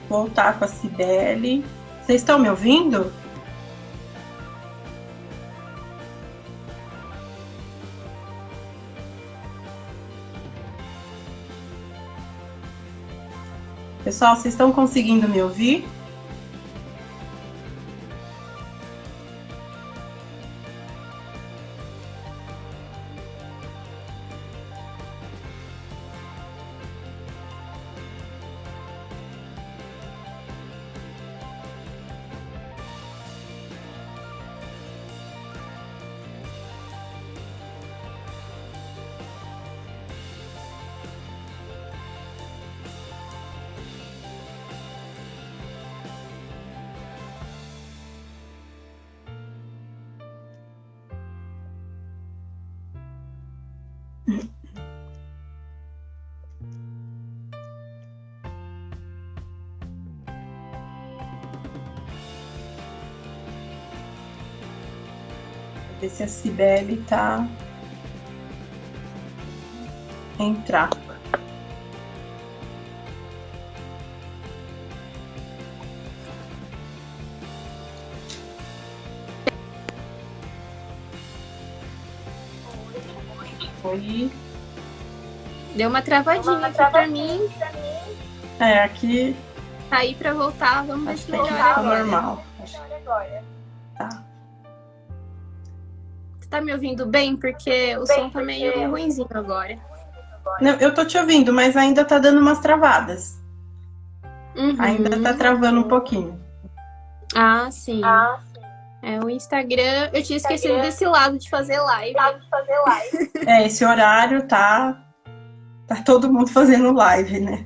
B: Voltar com a Cibele. Vocês estão me ouvindo? Pessoal, vocês estão conseguindo me ouvir? Ver se a Cibele tá entrar. Oi.
C: Deu uma travadinha aqui pra mim.
B: Aqui.
C: Aí pra voltar, vamos ver se
B: melhora
C: melhora agora.
B: Normal. Tá.
C: Você tá me ouvindo bem? Porque o som tá meio ruinzinho agora.
B: Não, eu tô te ouvindo, mas ainda tá dando umas travadas. Ainda tá travando um pouquinho.
C: Ah, sim. O Instagram, eu tinha esquecido desse lado de fazer live.
B: Esse horário tá todo mundo fazendo live, né?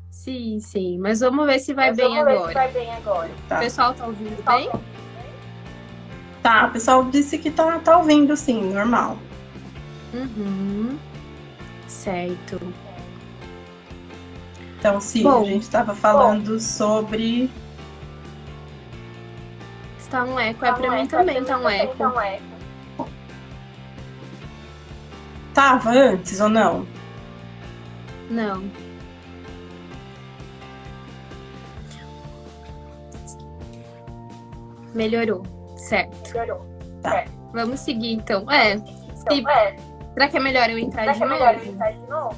C: Sim. Mas vamos ver se vai bem agora.
B: Tá.
C: O pessoal tá ouvindo bem?
B: Tá, o pessoal disse que tá ouvindo sim, normal.
C: Certo.
B: Então, sim,
C: Bom,
B: a gente estava falando sobre...
C: Está um eco, pra mim também tá um eco.
B: Tava antes ou não?
C: Não. Melhorou, certo.
B: Tá.
C: Vamos seguir então. Será que é melhor eu entrar de novo?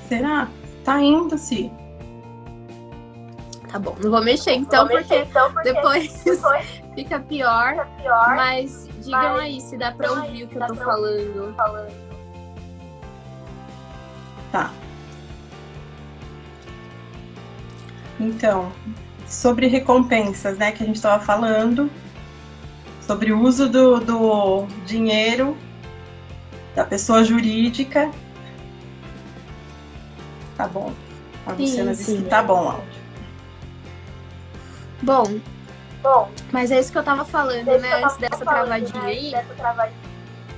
B: Será? Tá indo, sim.
C: Tá bom, não vou mexer então, porque depois fica pior. Mas digam aí se dá pra ouvir o que eu tô falando.
B: Tá. Então, sobre recompensas, né, que a gente estava falando, sobre o uso do dinheiro da pessoa jurídica. Tá bom. A Luciana disse que tá bom o áudio.
C: Bom, mas é isso que eu tava falando, né, antes dessa travadinha aí.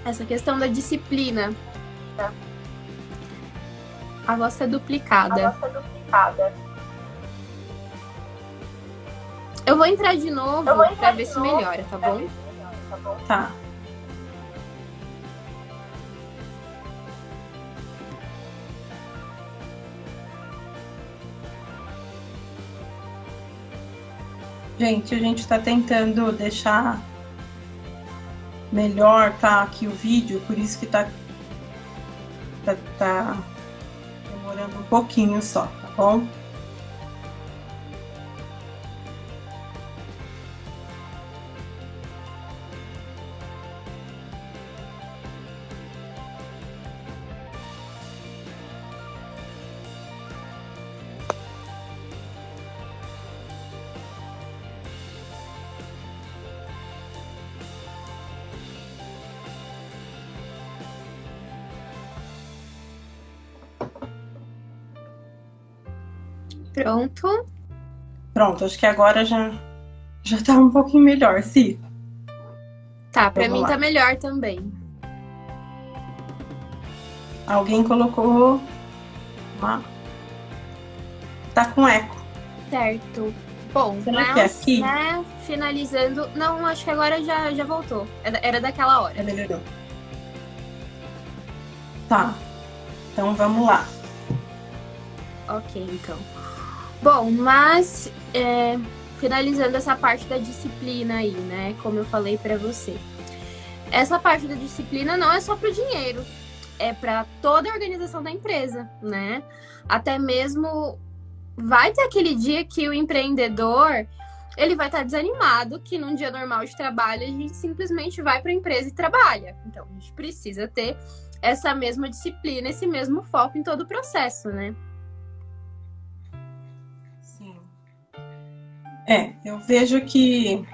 C: Essa questão da disciplina. A voz é duplicada. Eu vou entrar de novo pra ver se melhora, tá bom?
B: Tá. Gente, a gente tá tentando deixar melhor, tá, aqui o vídeo, por isso que tá demorando um pouquinho só, tá bom? Pronto, acho que agora já tá um pouquinho melhor, sim.
C: Tá, pra mim tá melhor também.
B: Alguém colocou tá com eco.
C: Certo. Bom,
B: será que é aqui?
C: Né, finalizando... Não, acho que agora já voltou. Era daquela hora.
B: Melhorou. Tá. Então, vamos lá.
C: Ok, então. Bom, mas finalizando essa parte da disciplina aí, né? Como eu falei pra você. Essa parte da disciplina não é só pro dinheiro. É pra toda a organização da empresa, né? Até mesmo vai ter aquele dia que o empreendedor, ele vai estar desanimado, que num dia normal de trabalho a gente simplesmente vai pra empresa e trabalha. Então, a gente precisa ter essa mesma disciplina, esse mesmo foco em todo o processo, né?
B: Eu vejo que,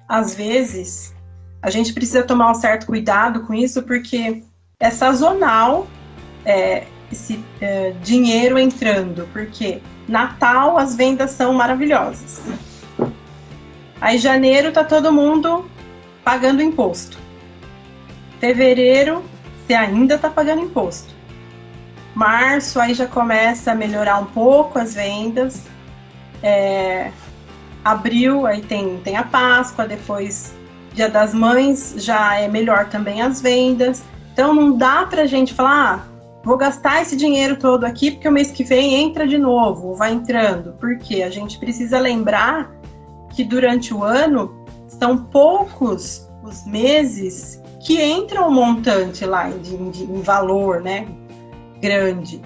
B: às vezes, a gente precisa tomar um certo cuidado com isso, porque é sazonal esse dinheiro entrando, porque Natal as vendas são maravilhosas. Aí janeiro tá todo mundo pagando imposto. Fevereiro, você ainda tá pagando imposto. Março, aí já começa a melhorar um pouco as vendas. Abril, aí tem a Páscoa, depois Dia das Mães, já é melhor também as vendas. Então não dá pra gente falar, vou gastar esse dinheiro todo aqui porque o mês que vem entra de novo, vai entrando. Porque a gente precisa lembrar que durante o ano são poucos os meses que entra um montante lá em valor, né, grande.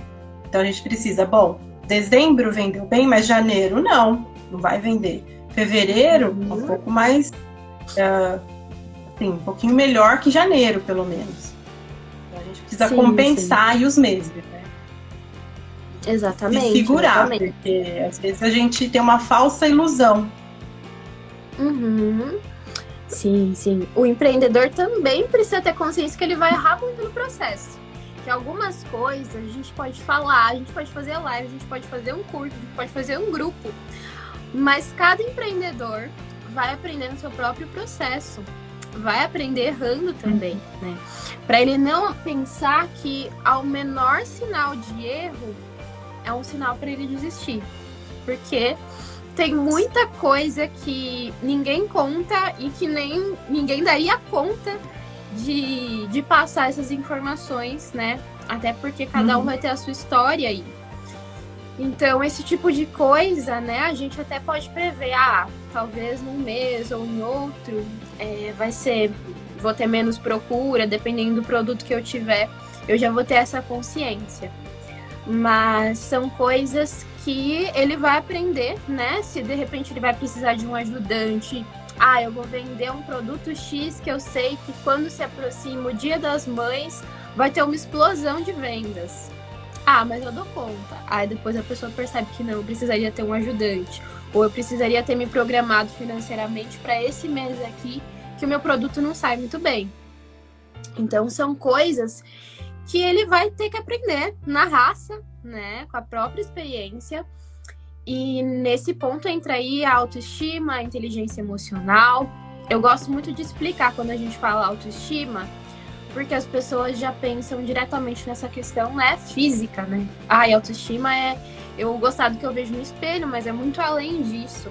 B: Então a gente precisa, dezembro vendeu bem, mas janeiro não vai vender. Fevereiro, um pouco mais, assim, um pouquinho melhor que janeiro, pelo menos. A gente precisa compensar aí os meses, né?
C: Exatamente.
B: E segurar, porque às vezes a gente tem uma falsa ilusão.
C: Sim, sim. O empreendedor também precisa ter consciência que ele vai errar muito no processo. Que algumas coisas a gente pode falar, a gente pode fazer live, a gente pode fazer um curso, a gente pode fazer um grupo. Mas cada empreendedor vai aprender no seu próprio processo. Vai aprender errando também, né? Para ele não pensar que ao menor sinal de erro é um sinal para ele desistir. Porque tem muita coisa que ninguém conta e que nem ninguém daria conta de passar essas informações, né? Até porque cada um vai ter a sua história aí. Então, esse tipo de coisa, né, a gente até pode prever, talvez num mês ou em outro, vou ter menos procura, dependendo do produto que eu tiver, eu já vou ter essa consciência. Mas são coisas que ele vai aprender, né? Se de repente ele vai precisar de um ajudante, eu vou vender um produto X que eu sei que quando se aproxima o Dia das Mães, vai ter uma explosão de vendas. Mas eu dou conta. Aí depois a pessoa percebe que não, eu precisaria ter um ajudante. Ou eu precisaria ter me programado financeiramente para esse mês aqui, que o meu produto não sai muito bem. Então são coisas que ele vai ter que aprender na raça, né? Com a própria experiência. E nesse ponto entra aí a autoestima, a inteligência emocional. Eu gosto muito de explicar quando a gente fala autoestima, porque as pessoas já pensam diretamente nessa questão, né, física, né? E autoestima é eu gostar do que eu vejo no espelho, mas é muito além disso.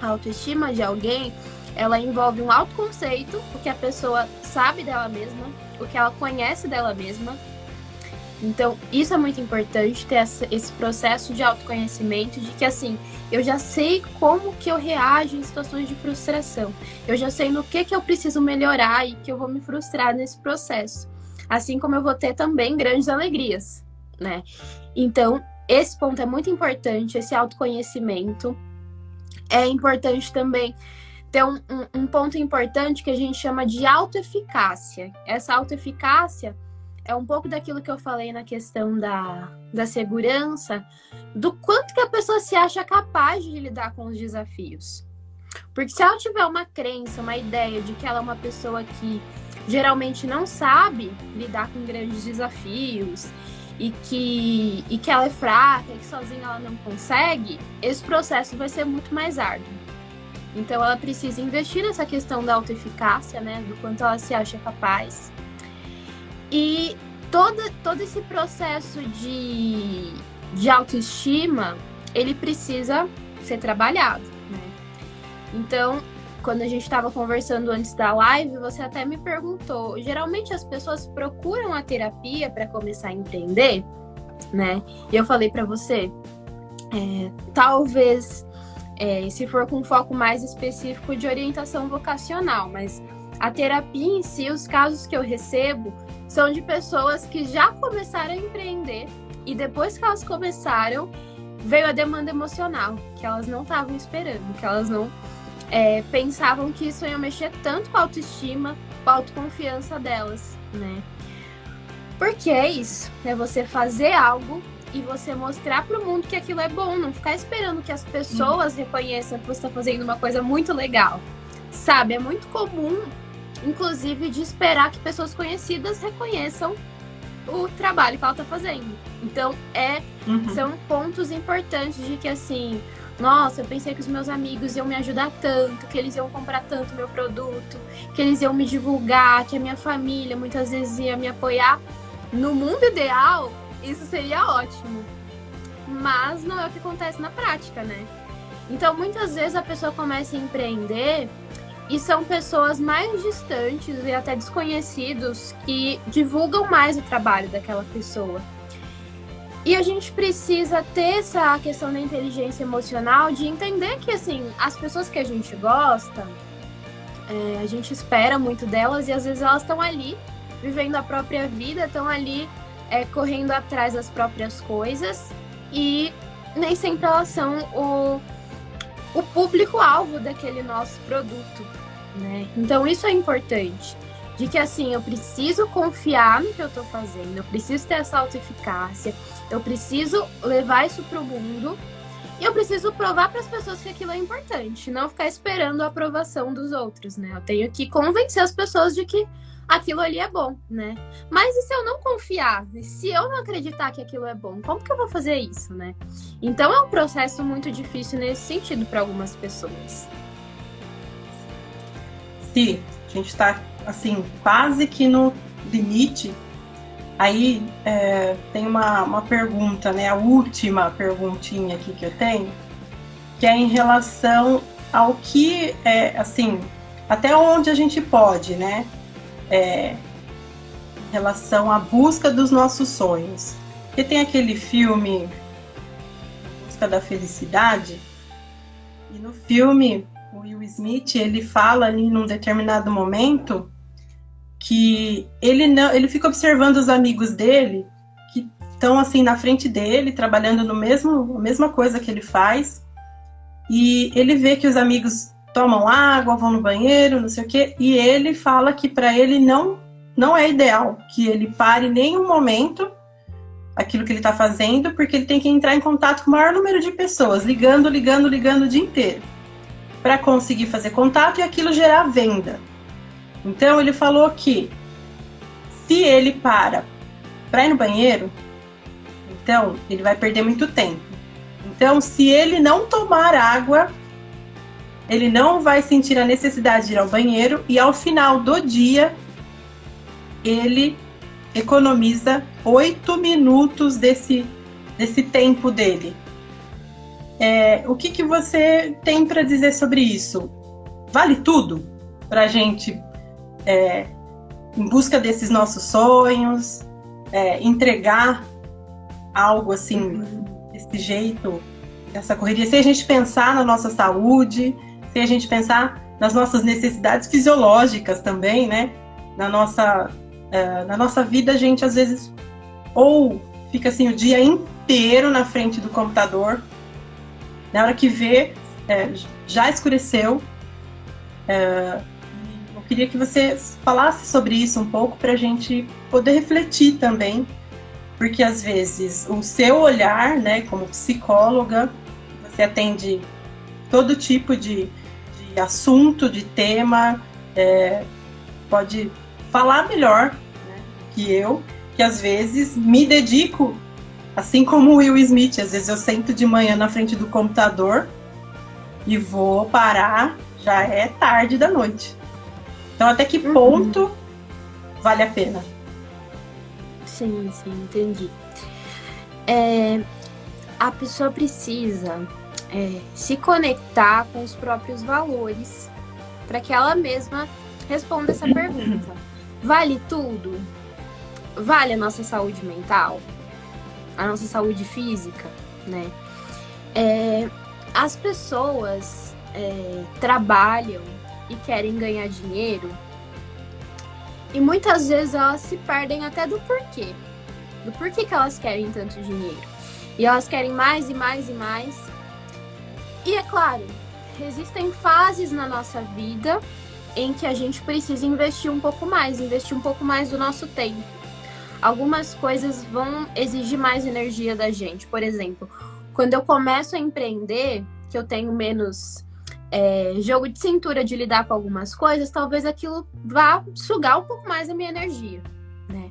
C: A autoestima de alguém, ela envolve um autoconceito, o que a pessoa sabe dela mesma, o que ela conhece dela mesma. Então, isso é muito importante, ter esse processo de autoconhecimento, de que, assim, eu já sei como que eu reajo em situações de frustração. Eu já sei no que eu preciso melhorar e que eu vou me frustrar nesse processo. Assim como eu vou ter também grandes alegrias, né? Então, esse ponto é muito importante, esse autoconhecimento. É importante também ter um ponto importante que a gente chama de autoeficácia. Essa autoeficácia é um pouco daquilo que eu falei na questão da segurança, do quanto que a pessoa se acha capaz de lidar com os desafios. Porque se ela tiver uma crença, uma ideia de que ela é uma pessoa que geralmente não sabe lidar com grandes desafios e que ela é fraca, e que sozinha ela não consegue, esse processo vai ser muito mais árduo. Então ela precisa investir nessa questão da autoeficácia, né, do quanto ela se acha capaz. E todo esse processo de autoestima, ele precisa ser trabalhado, né? Então, quando a gente estava conversando antes da live, você até me perguntou, geralmente as pessoas procuram a terapia para começar a empreender, né? E eu falei para você, talvez, se for com um foco mais específico de orientação vocacional, mas a terapia em si, os casos que eu recebo, são de pessoas que já começaram a empreender e depois que elas começaram, veio a demanda emocional, que elas não estavam esperando, que elas não pensavam que isso ia mexer tanto com a autoestima, com a autoconfiança delas, né? Porque é isso, é você fazer algo e você mostrar para o mundo que aquilo é bom, não ficar esperando que as pessoas reconheçam que você está fazendo uma coisa muito legal, sabe? É muito comum, inclusive, de esperar que pessoas conhecidas reconheçam o trabalho que ela está fazendo. Então, são pontos importantes de que, assim, nossa, eu pensei que os meus amigos iam me ajudar tanto, que eles iam comprar tanto meu produto, que eles iam me divulgar, que a minha família muitas vezes ia me apoiar. No mundo ideal, isso seria ótimo. Mas não é o que acontece na prática, né? Então, muitas vezes a pessoa começa a empreender e são pessoas mais distantes e até desconhecidos que divulgam mais o trabalho daquela pessoa. E a gente precisa ter essa questão da inteligência emocional, de entender que, assim, as pessoas que a gente gosta, a gente espera muito delas e às vezes elas estão ali vivendo a própria vida, estão ali correndo atrás das próprias coisas e nem sempre elas são o público-alvo daquele nosso produto, né? Então isso é importante, de que assim, eu preciso confiar no que eu tô fazendo, eu preciso ter essa autoeficácia, eu preciso levar isso pro mundo e eu preciso provar para as pessoas que aquilo é importante, não ficar esperando a aprovação dos outros, né? Eu tenho que convencer as pessoas de que aquilo ali é bom, né? Mas e se eu não confiar? E se eu não acreditar que aquilo é bom? Como que eu vou fazer isso, né? Então é um processo muito difícil nesse sentido para algumas pessoas.
B: Sim, a gente está assim, quase que no limite. Aí tem uma pergunta, né? A última perguntinha aqui que eu tenho, que é em relação ao que assim, até onde a gente pode, né? Em relação à busca dos nossos sonhos. Porque tem aquele filme Busca da Felicidade, e no filme o Will Smith, ele fala ali num determinado momento que ele fica observando os amigos dele que estão assim na frente dele, trabalhando a mesma coisa que ele faz, e ele vê que os amigos tomam água, vão no banheiro, não sei o quê, e ele fala que para ele não é ideal que ele pare em nenhum momento aquilo que ele está fazendo, porque ele tem que entrar em contato com o maior número de pessoas, ligando o dia inteiro, para conseguir fazer contato e aquilo gerar venda. Então ele falou que se ele para ir no banheiro, então ele vai perder muito tempo. Então, se ele não tomar água, ele não vai sentir a necessidade de ir ao banheiro, e ao final do dia ele economiza 8 minutos desse tempo dele. O que você tem para dizer sobre isso? Vale tudo para a gente em busca desses nossos sonhos, entregar algo assim, desse jeito, dessa correria, se a gente pensar na nossa saúde, se a gente pensar nas nossas necessidades fisiológicas também, né? Na nossa vida, a gente às vezes ou fica assim o dia inteiro na frente do computador, na hora que vê, já escureceu. Eu queria que você falasse sobre isso um pouco para a gente poder refletir também, porque às vezes o seu olhar, né, como psicóloga, você atende todo tipo de assunto, de tema, pode falar melhor, né, que eu, que às vezes me dedico, assim como o Will Smith, às vezes eu sento de manhã na frente do computador e vou parar, já é tarde da noite. Então até que ponto vale a pena?
C: Sim, entendi. A pessoa precisa se conectar com os próprios valores para que ela mesma responda essa pergunta. Vale tudo? Vale a nossa saúde mental? A nossa saúde física, né? As pessoas trabalham e querem ganhar dinheiro, e muitas vezes elas se perdem até do porquê que elas querem tanto dinheiro, e elas querem mais e mais e mais. E é claro, existem fases na nossa vida em que a gente precisa investir um pouco mais do nosso tempo. Algumas coisas vão exigir mais energia da gente. Por exemplo, quando eu começo a empreender, que eu tenho menos jogo de cintura de lidar com algumas coisas, talvez aquilo vá sugar um pouco mais a minha energia, né?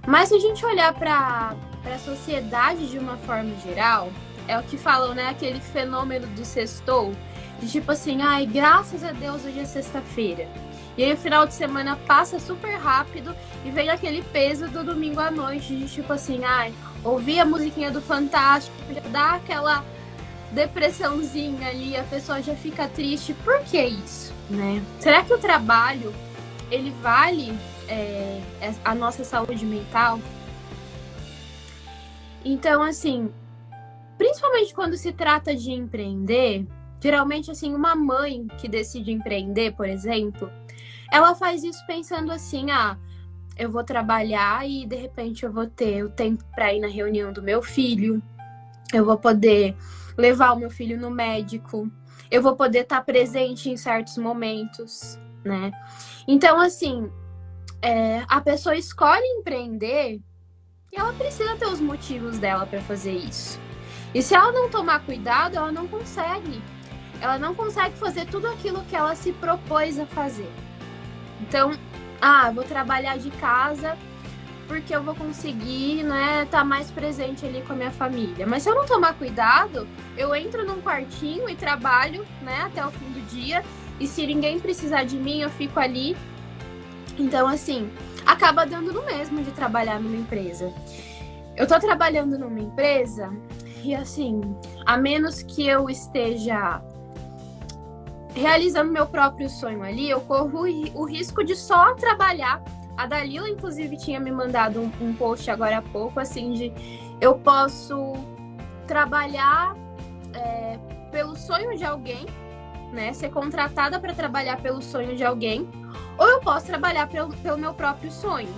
C: Mas se a gente olhar para a sociedade de uma forma geral, é o que falam, né? Aquele fenômeno do sextou, de tipo assim, ai, graças a Deus hoje é sexta-feira. E aí o final de semana passa super rápido e vem aquele peso do domingo à noite, de tipo assim, ai, ouvir a musiquinha do Fantástico, já dá aquela depressãozinha ali, a pessoa já fica triste. Por que isso, né? Será que o trabalho, ele vale a nossa saúde mental? Então, assim, principalmente quando se trata de empreender, geralmente, assim, uma mãe que decide empreender, por exemplo, ela faz isso pensando assim, eu vou trabalhar e de repente eu vou ter o tempo para ir na reunião do meu filho, eu vou poder levar o meu filho no médico, eu vou poder estar presente em certos momentos, né? Então, assim, a pessoa escolhe empreender e ela precisa ter os motivos dela para fazer isso. E se ela não tomar cuidado, ela não consegue. Ela não consegue fazer tudo aquilo que ela se propôs a fazer. Então, vou trabalhar de casa porque eu vou conseguir, né, estar mais presente ali com a minha família. Mas se eu não tomar cuidado, eu entro num quartinho e trabalho, né, até o fim do dia. E se ninguém precisar de mim, eu fico ali. Então, assim, acaba dando no mesmo de trabalhar numa empresa. Eu tô trabalhando numa empresa e, assim, a menos que eu esteja realizando meu próprio sonho ali, eu corro o risco de só trabalhar. A Dalila, inclusive, tinha me mandado um post agora há pouco, assim, de eu posso trabalhar pelo sonho de alguém, né? Ser contratada para trabalhar pelo sonho de alguém, ou eu posso trabalhar pelo meu próprio sonho.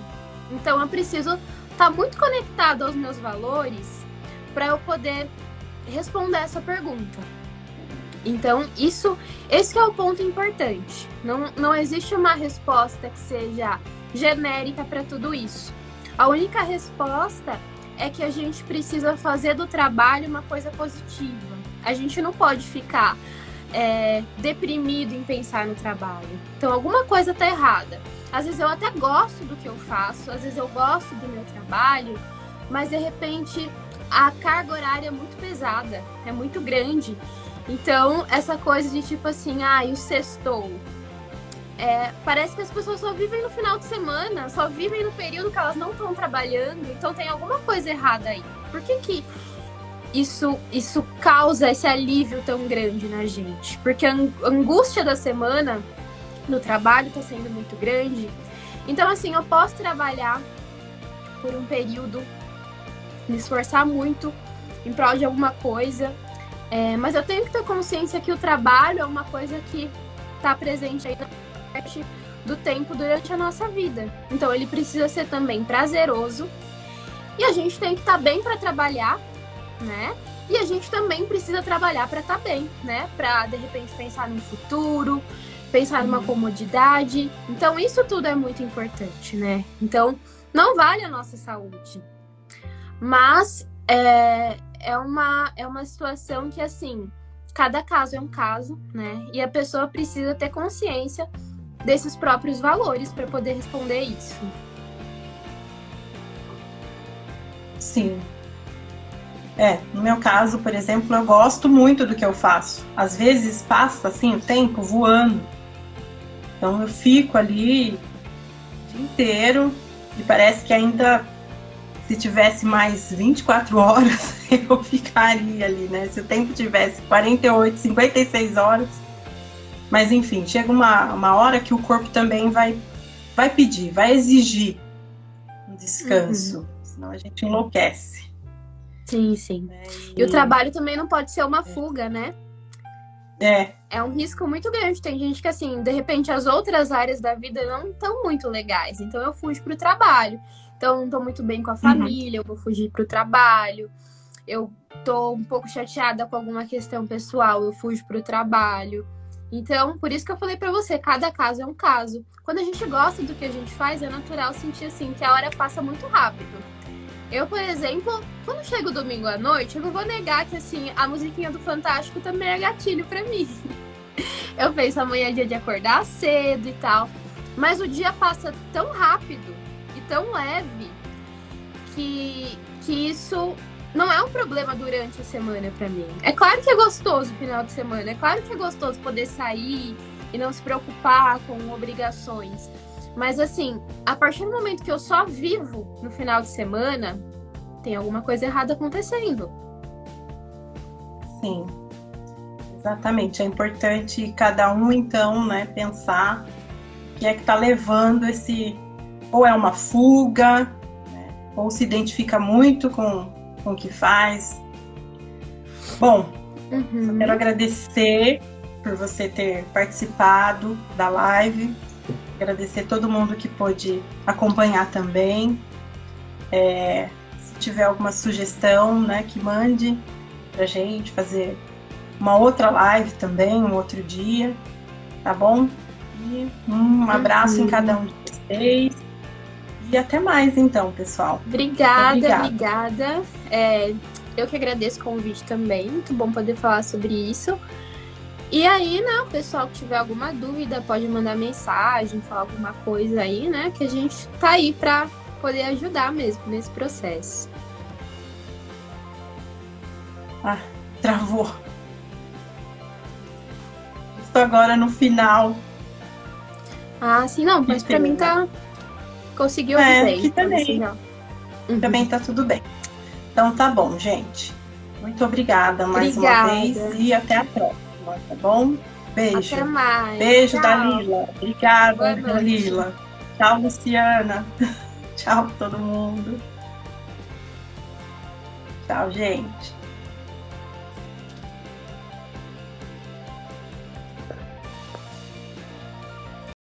C: Então, eu preciso estar muito conectada aos meus valores para eu poder responder essa pergunta. Então, esse é o ponto importante. Não existe uma resposta que seja genérica para tudo isso. A única resposta é que a gente precisa fazer do trabalho uma coisa positiva. A gente não pode ficar deprimido em pensar no trabalho. Então, alguma coisa está errada. Às vezes eu até gosto do que eu faço, às vezes eu gosto do meu trabalho, mas de repente a carga horária é muito pesada, é muito grande. Então, essa coisa de tipo assim, o sextou. Parece que as pessoas só vivem no final de semana, só vivem no período que elas não estão trabalhando, então tem alguma coisa errada aí. Por que isso causa esse alívio tão grande na gente? Porque a angústia da semana no trabalho está sendo muito grande. Então, assim, eu posso trabalhar por um período, me esforçar muito em prol de alguma coisa, mas eu tenho que ter consciência que o trabalho é uma coisa que está presente aí na parte do tempo durante a nossa vida. Então, ele precisa ser também prazeroso e a gente tem que estar bem para trabalhar, né? E a gente também precisa trabalhar para estar bem, né? Para, de repente, pensar no futuro, pensar numa comodidade. Então, isso tudo é muito importante, né? Então, não vale a nossa saúde. Mas é uma situação que, assim, cada caso é um caso, né? E a pessoa precisa ter consciência desses próprios valores para poder responder isso.
B: Sim. No meu caso, por exemplo, eu gosto muito do que eu faço. Às vezes passa, assim, o tempo voando. Então eu fico ali o dia inteiro e parece que ainda, se tivesse mais 24 horas, eu ficaria ali, né? Se o tempo tivesse 48, 56 horas. Mas enfim, chega uma hora que o corpo também vai pedir, vai exigir um descanso. Senão a gente enlouquece.
C: Sim, sim. E o trabalho também não pode ser uma fuga, né? É um risco muito grande. Tem gente que, assim, de repente as outras áreas da vida não estão muito legais. Então eu fujo pro trabalho. Então eu não tô muito bem com a família, eu vou fugir pro trabalho. Eu tô um pouco chateada com alguma questão pessoal, eu fujo pro trabalho. Então, por isso que eu falei pra você, cada caso é um caso. Quando a gente gosta do que a gente faz, é natural sentir, assim, que a hora passa muito rápido. Eu, por exemplo, quando chega o domingo à noite, eu não vou negar que, assim, a musiquinha do Fantástico também é gatilho pra mim. Eu penso, amanhã é dia de acordar cedo e tal. Mas o dia passa tão rápido e tão leve que isso não é um problema durante a semana pra mim. É claro que é gostoso o final de semana, é claro que é gostoso poder sair e não se preocupar com obrigações. Mas assim, a partir do momento que eu só vivo no final de semana, tem alguma coisa errada acontecendo.
B: Sim, exatamente. É importante cada um, então, né, pensar o que é que está levando esse... Ou é uma fuga, né, ou se identifica muito com o que faz. Bom, eu quero agradecer por você ter participado da live. Agradecer todo mundo que pôde acompanhar também. Se tiver alguma sugestão, né, que mande pra gente fazer uma outra live também, um outro dia, tá bom? E um abraço em cada um de vocês. E até mais então, pessoal.
C: Obrigada. Eu que agradeço o convite também. Muito bom poder falar sobre isso. E aí, né, o pessoal que tiver alguma dúvida pode mandar mensagem, falar alguma coisa aí, né? Que a gente tá aí pra poder ajudar mesmo nesse processo.
B: Ah, travou. Estou agora no final.
C: Ah, sim, não, mas pra mim tá... Conseguiu ouvir bem.
B: Aqui também. Também tá tudo bem. Então tá bom, gente. Muito obrigada mais uma vez e até a próxima, tá bom? Beijo.
C: Até mais.
B: Beijo,
C: Tchau.
B: Dalila. Obrigada,
C: Boa
B: Dalila. Tchau, Luciana. Tchau, todo mundo. Tchau, gente.